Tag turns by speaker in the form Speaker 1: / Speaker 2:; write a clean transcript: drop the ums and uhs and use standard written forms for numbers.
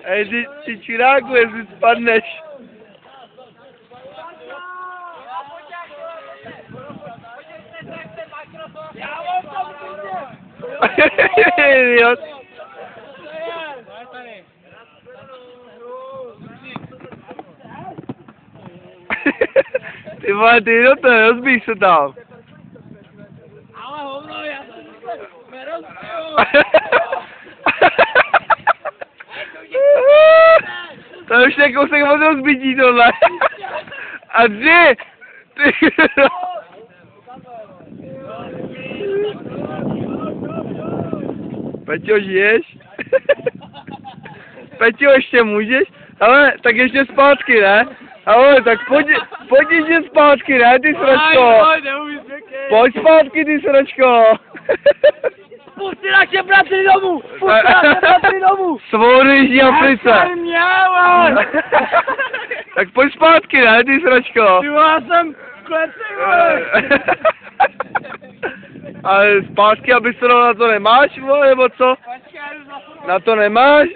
Speaker 1: Ej, ty čiráku, jestli spadneš. Idiot. Ty vole, ty do toho, rozbíj se tam.
Speaker 2: Ale hovno, já jsem se nerozbiju.
Speaker 1: To už je kousek od rozbití tohle. A ty! Ty! Peťo, žiješ? Peťo, ještě můžeš? Ale, tak ještě zpátky, ne? Ale, tak pojď ještě zpátky, ne, ty sračko? Pojď zpátky, ty sračko.
Speaker 2: Pusti naše bratry domů! Pusti naše bratry domů!
Speaker 1: Svobodu Jižní Africe. Tak pojď zpátky, ne, ty sračko?
Speaker 2: Ty já jsem v kleci, vole!
Speaker 1: Ale zpátky, aby se na to nemáš, vole, nebo co? Na to nemáš?